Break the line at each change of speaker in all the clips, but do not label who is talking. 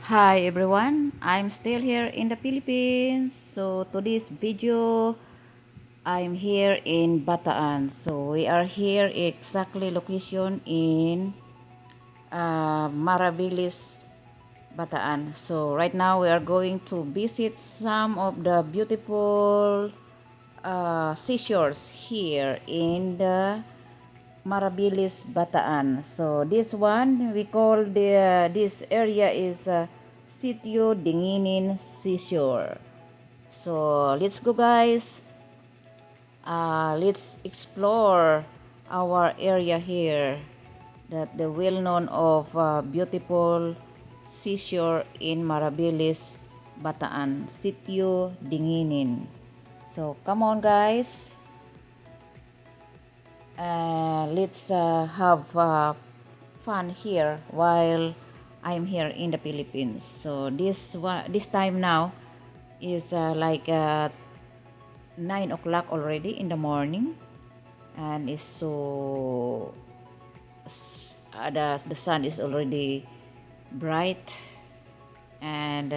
Hi everyone, I'm still here in the Philippines. So today's video, I'm here in Bataan. So we are here exactly location in Mariveles, Bataan. So right now we are going to visit some of the beautiful seashores here in the Mariveles, Bataan. So this one we call this area is Sitio Dinginin Sea Shore. So let's go guys. Let's explore our area here. That the well known of beautiful seashore in Mariveles, Bataan, Sitio Dinginin. So come on guys. Let's have fun here while I'm here in the Philippines. So this time now is like 9 o'clock already in the morning, and it's so the sun is already bright, and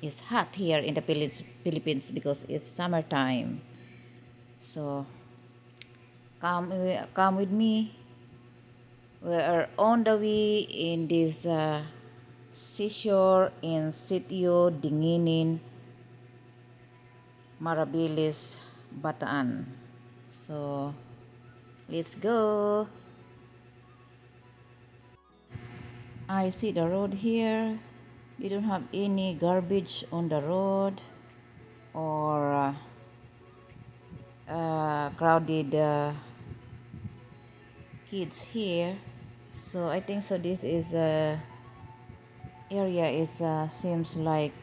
it's hot here in the Philippines because it's summertime. So come with me. We are on the way in this seashore in Sitio Dinginin, Mariveles, Bataan. So let's go. I see the road here. They don't have any garbage on the road or crowded kids here. So I think so. This is area is seems like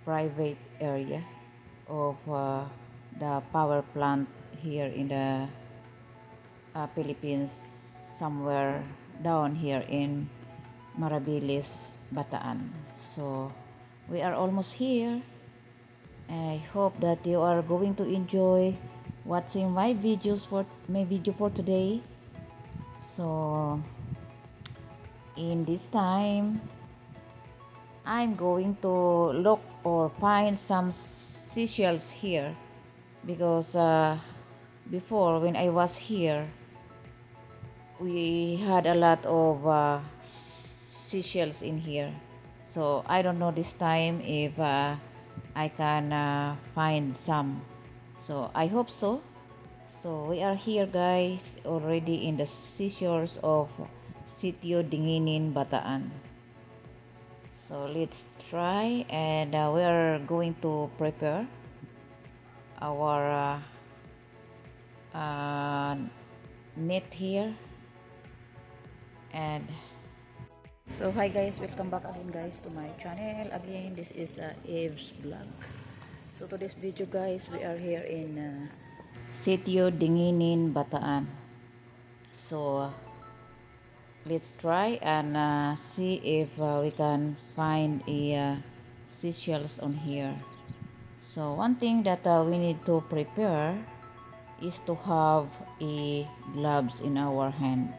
private area of the power plant here in the Philippines, somewhere down here in Mariveles, Bataan. So we are almost here. I hope that you are going to enjoy watching my video for today. So in this time, I'm going to look or find some seashells here because before when I was here, we had a lot of seashells in here. So I don't know this time if I can find some. So I hope so. So we are here guys already in the seashores of Sitio Dinginin, Bataan. So let's try, and we are going to prepare our net here. And so hi guys, welcome back again guys to my channel. Again, this is Eve's vlog. So today's video guys, we are here in Sitio Dinginin, Bataan. So let's try and see if we can find a seashells on here. So one thing that we need to prepare is to have a gloves in our hand,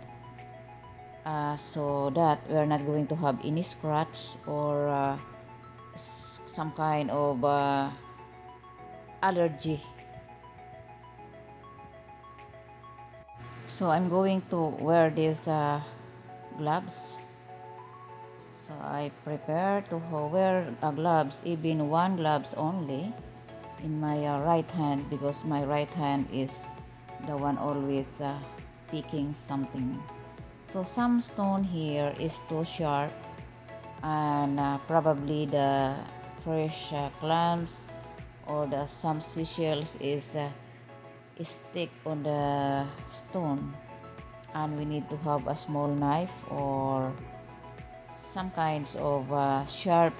so that we are not going to have any scratch or some kind of allergy. So I'm going to wear these gloves. So I prepare to wear gloves, even one gloves only in my right hand, because my right hand is the one always picking something. So some stone here is too sharp, and probably the fresh clams or the some seashells is stick on the stone, and we need to have a small knife or some kinds of sharp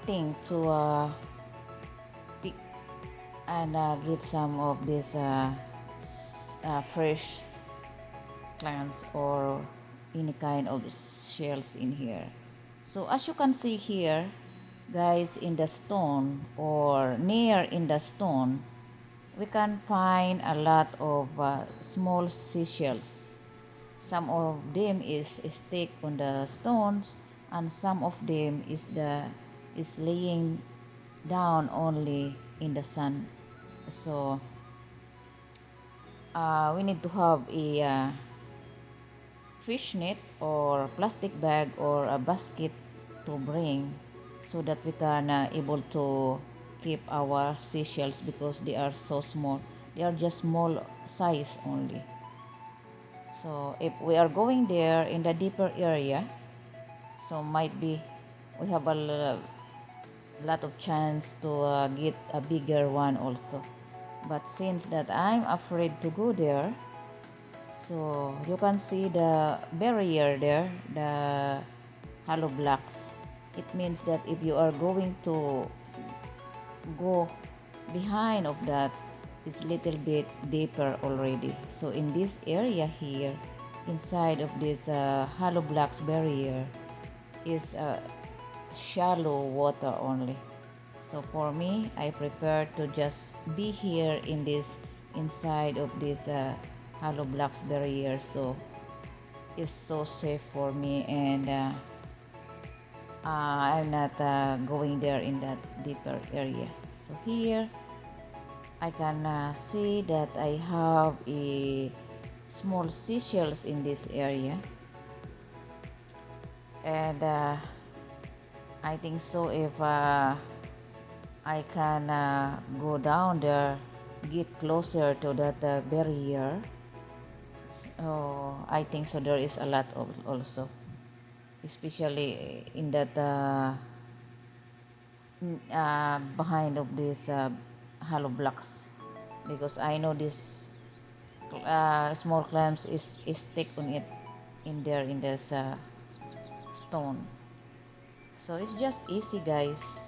thing to pick and get some of these fresh clams or any kind of shells in here. So as you can see here guys, in the stone or near in the stone, we can find a lot of small seashells. Some of them is stick on the stones, and some of them is laying down only in the sun. So we need to have a fish net or plastic bag or a basket to bring, so that we can able to keep our seashells, because they are so small. They are just small size only. So if we are going there in the deeper area, so might be we have a lot of chance to get a bigger one also. But since that I'm afraid to go there, so you can see the barrier there, the hollow blocks. It means that if you are going to go behind of that, it's little bit deeper already. So in this area here, inside of this hollow blocks barrier, is shallow water only. So for me, I prefer to just be here in this inside of this hollow blocks barrier. So it's so safe for me, and I'm not going there in that deeper area. So here I can see that I have a small seashells in this area, and I think so if I can go down there, get closer to that barrier. So I think so there is a lot of also, especially in that behind of these hollow blocks, because I know this small clams is stick on it in there in this stone. So it's just easy, guys,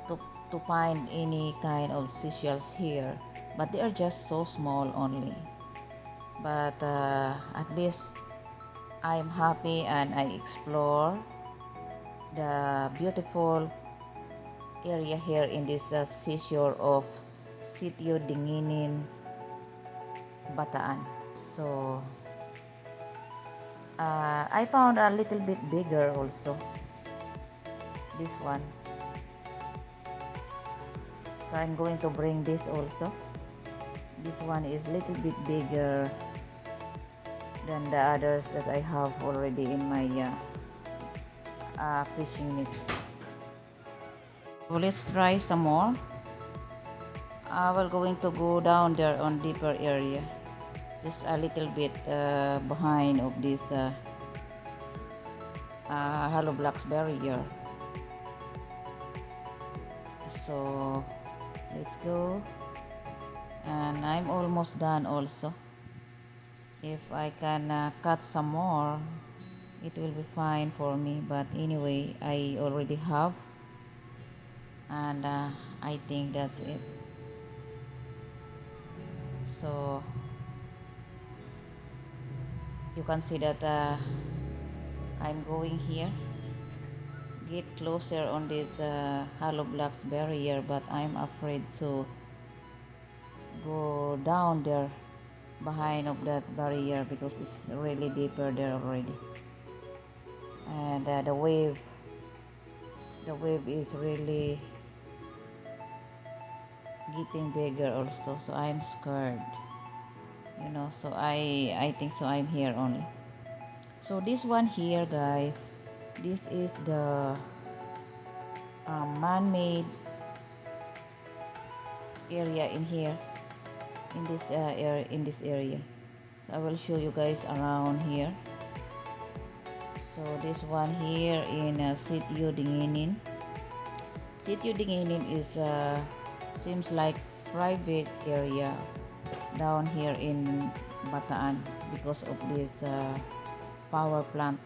to find any kind of seashells here, but they are just so small only. But at least I'm happy, and I explore the beautiful area here in this seashore of Sitio Dinginin, Bataan. So I found a little bit bigger also, this one. So I'm going to bring this also. This one is little bit bigger than the others that I have already in my fishing net. So let's try some more. We're going to go down there on deeper area, just a little bit behind of this hollow blocks barrier. So let's go, and I'm almost done also. If I can cut some more, it will be fine for me, but anyway I already have, and I think that's it. So you can see that I'm going here, get closer on this hollow blocks barrier, but I'm afraid to go down there behind of that barrier, because it's really deeper there already, and the wave is really getting bigger also. So I'm scared, so I think so I'm here only. So this one here, guys, this is the man-made area in here, in this area. So I will show you guys around here. So this one here in Sitio Dinginin. Sitio Dinginin is seems like private area down here in Bataan, because of this power plant,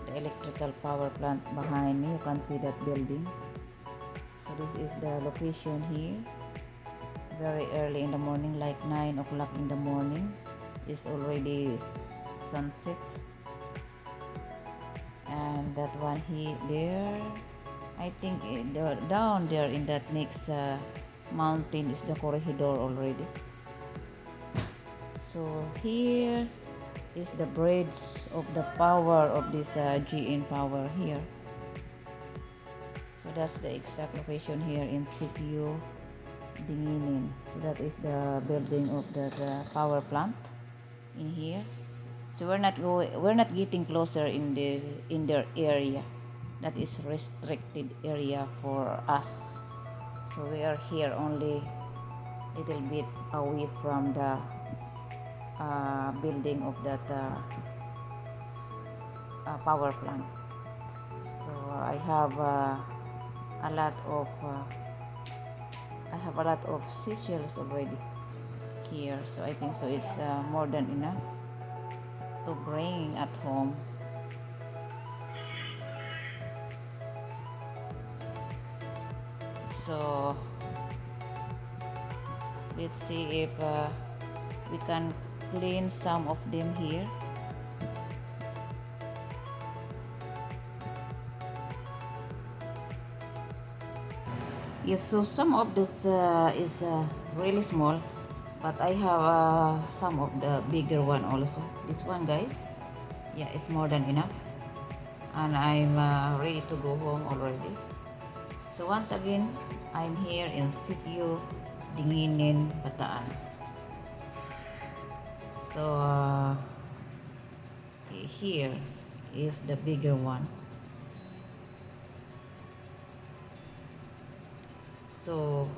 the electrical power plant behind me. You can see that building. So this is the location here. Very early in the morning, like 9 o'clock in the morning. It's already sunset. And that one here, there, I think down there in that next mountain is the corridor already. So here is the bridge of the power of this GN power here. So that's the exact location here in CPU Dinginin. So that is the building of the power plant in here. So we're not getting closer in their area. That is restricted area for us. So we are here only little bit away from the building of that power plant. So I have a lot of seashells already here. So I think so it's more than enough to bring at home. So let's see if we can clean some of them here. Yes, so some of this is really small, but I have some of the bigger one also. This one, guys, yeah, it's more than enough, and I'm ready to go home already. So once again, I'm here in sitio Dinginin, Bataan. So here is the bigger one. So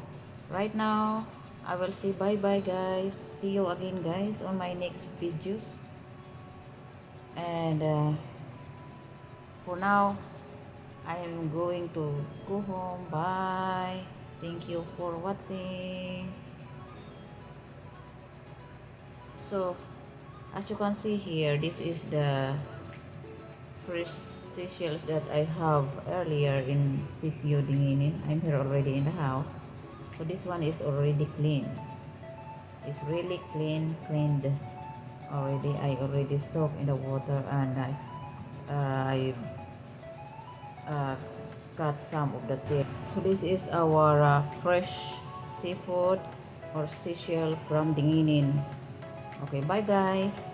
right now I will say bye bye, guys. See you again, guys, on my next videos. And for now I am going to go home. Bye. Thank you for watching. So as you can see here, this is the first seashells that I have earlier in sitio Dinginin. I'm here already in the house. So this one is already clean. It's really cleaned already. I already soaked in the water, and I cut some of the tail. So this is our fresh seafood or seashell from Dinginin. Okay, bye guys.